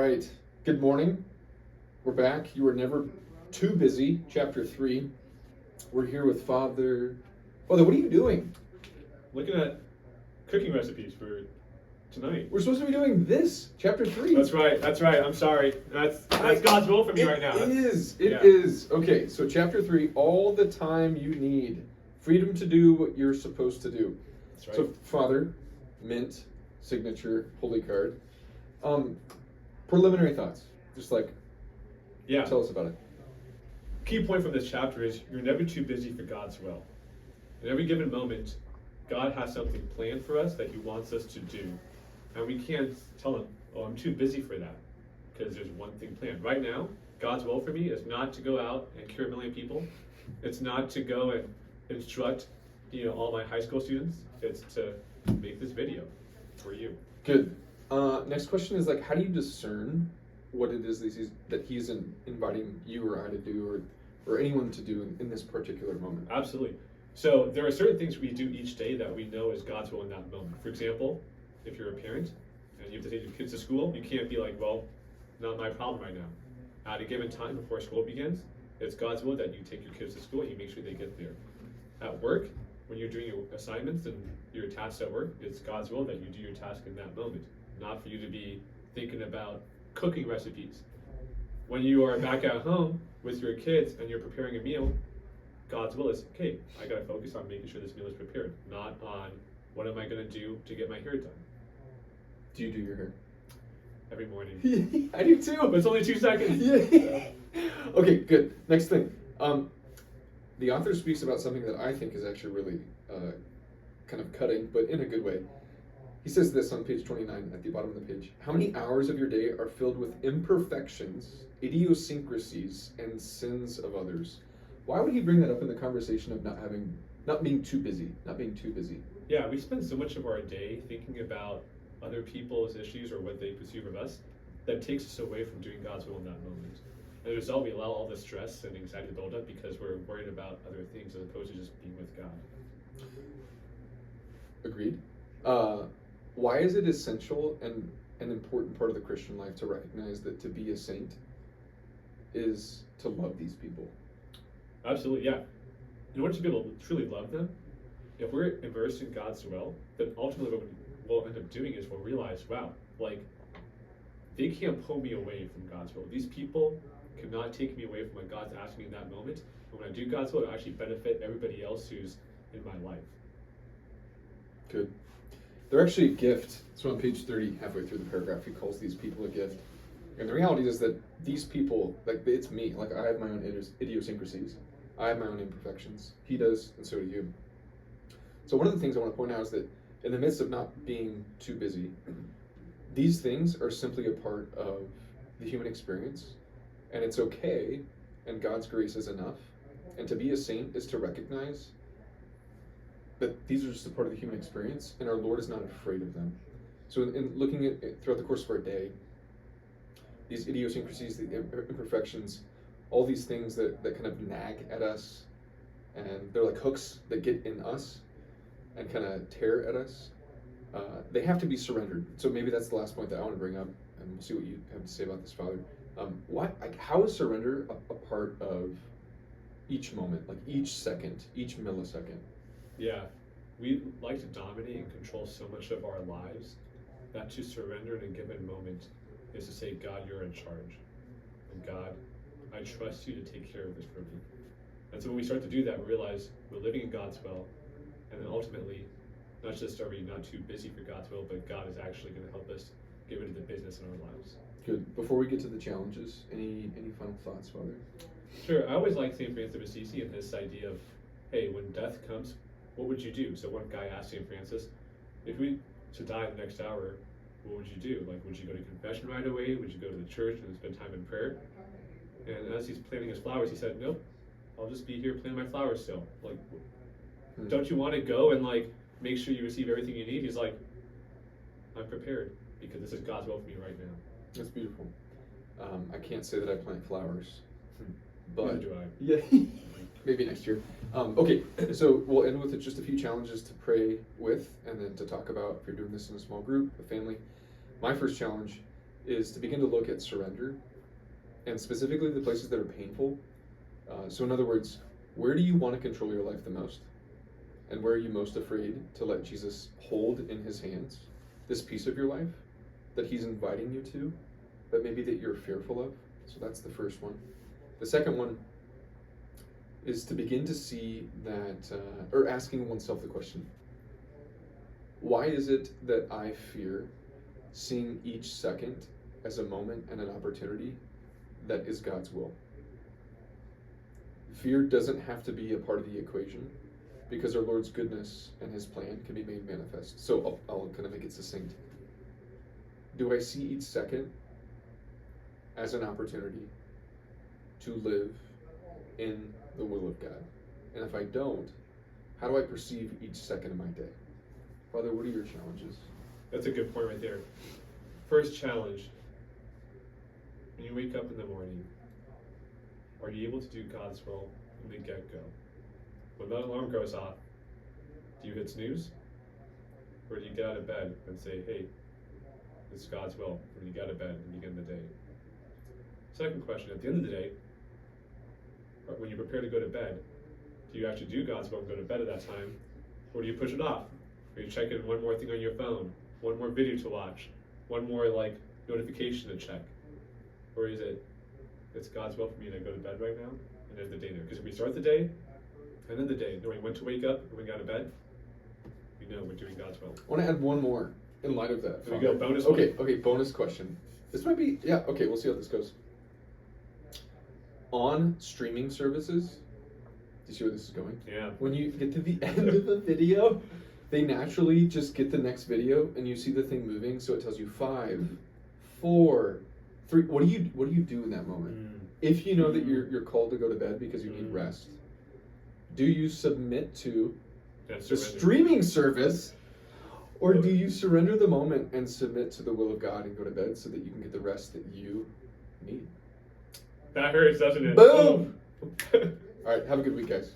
right. Good morning. We're back. You were never too busy. Chapter 3. We're here with Father. Father, what are you doing? Looking at cooking recipes for tonight. We're supposed to be doing this. Chapter 3. That's right. I'm sorry. That's God's will for me right now. It is. Okay, so chapter 3, all the time you need. Freedom to do what you're supposed to do. That's right. So, Father, mint, signature, holy card. Preliminary thoughts. Just tell us about it. Key point from this chapter is you're never too busy for God's will. In every given moment, God has something planned for us that He wants us to do. And we can't tell Him, oh, I'm too busy for that, because there's one thing planned. Right now, God's will for me is not to go out and cure 1 million people. It's not to go and instruct, all my high school students. It's to make this video for you. Good. Next question is how do you discern what it is that he's inviting you or I to do or anyone to do in this particular moment? Absolutely. So there are certain things we do each day that we know is God's will in that moment. For example, if you're a parent and you have to take your kids to school, you can't be like, well, not my problem right now. At a given time before school begins, it's God's will that you take your kids to school and you make sure they get there. At work, when you're doing your assignments and your tasks at work, it's God's will that you do your task in that moment, not for you to be thinking about cooking recipes. When you are back at home with your kids and you're preparing a meal, God's will is, okay, I gotta focus on making sure this meal is prepared, not on what am I gonna do to get my hair done. Do you do your hair? Every morning. I do too. But it's only 2 seconds. Yeah. Okay, good. Next thing. The author speaks about something that I think is actually really kind of cutting, but in a good way. He says this on page 29 at the bottom of the page. How many hours of your day are filled with imperfections, idiosyncrasies, and sins of others? Why would he bring that up in the conversation of not being too busy? Yeah, we spend so much of our day thinking about other people's issues or what they perceive of us that takes us away from doing God's will in that moment. As a result, we allow all the stress and anxiety to build up because we're worried about other things as opposed to just being with God. Agreed. Why is it essential and an important part of the Christian life to recognize that to be a saint is to love these people? Absolutely, yeah. In order to be able to truly love them, if we're immersed in God's will, then ultimately what we'll end up doing is we'll realize, wow, they can't pull me away from God's will. These people cannot take me away from what God's asking me in that moment. And when I do God's will, it'll actually benefit everybody else who's in my life. Good. They're actually a gift. So on page 30, halfway through the paragraph, he calls these people a gift. And the reality is that these people, it's me. I have my own idiosyncrasies. I have my own imperfections. He does, and so do you. So one of the things I want to point out is that in the midst of not being too busy, these things are simply a part of the human experience. And it's okay, and God's grace is enough. And to be a saint is to recognize that these are just a part of the human experience, and our Lord is not afraid of them. So in looking at throughout the course of our day, these idiosyncrasies, the imperfections, all these things that kind of nag at us, and they're like hooks that get in us and kind of tear at us, they have to be surrendered. So maybe that's the last point that I want to bring up, and we'll see what you have to say about this, Father. How is surrender a part of each moment, each second, each millisecond? Yeah, we like to dominate and control so much of our lives that to surrender in a given moment is to say, God, you're in charge. And God, I trust you to take care of this for me. And so when we start to do that, we realize we're living in God's will. And then ultimately, not just are we not too busy for God's will, but God is actually going to help us get rid of the business in our lives. Good. Before we get to the challenges, any final thoughts, Father? Sure. I always like St. Francis of Assisi and this idea of, hey, when death comes, what would you do? So one guy asked St. Francis, if we should die in the next hour, what would you do? Would you go to confession right away? Would you go to the church and spend time in prayer? And as he's planting his flowers, he said, nope, I'll just be here planting my flowers still. Don't you want to go and make sure you receive everything you need? He's like, I'm prepared because this is God's will for me right now. That's beautiful. I can't say that I plant flowers, but neither do I. Yeah, maybe next year. Okay, so we'll end with just a few challenges to pray with, and then to talk about if you're doing this in a small group, a family. My first challenge is to begin to look at surrender, and specifically the places that are painful. So in other words, where do you want to control your life the most? And where are you most afraid to let Jesus hold in his hands this piece of your life that he's inviting you to, but maybe that you're fearful of? So that's the first one. The second one is to begin to see that, or asking oneself the question, why is it that I fear seeing each second as a moment and an opportunity that is God's will? Fear doesn't have to be a part of the equation, because our Lord's goodness and his plan can be made manifest. So I'll kind of make it succinct. Do I see each second as an opportunity to live in the will of God? And if I don't, how do I perceive each second of my day? Father, what are your challenges? That's a good point right there. First challenge, when you wake up in the morning, are you able to do God's will from the get-go? When that alarm goes off, do you hit snooze? Or do you get out of bed and say, hey, it's God's will, when you get out of bed and begin the day? Second question, at the end of the day, when you prepare to go to bed, do you actually do God's will and go to bed at that time? Or do you push it off? Or you check in one more thing on your phone, one more video to watch, one more notification to check? Or is it, it's God's will for me to go to bed right now and end the day there? Because if we start the day and end the day knowing when to wake up and when to go to bed, we know we're doing God's will. I want to add one more in light of that. There we go, bonus Okay, one. okay, bonus question. This might be, okay, we'll see how this goes. On streaming services, do you see where this is going? Yeah. When you get to the end of a video, they naturally just get the next video and you see the thing moving, so it tells you 5, 4, 3. What do you do in that moment? If you know that you're called to go to bed because you need rest, do you submit to the streaming service, or do you surrender the moment and submit to the will of God and go to bed so that you can get the rest that you need? That hurts, doesn't it? Boom! All right, have a good week, guys.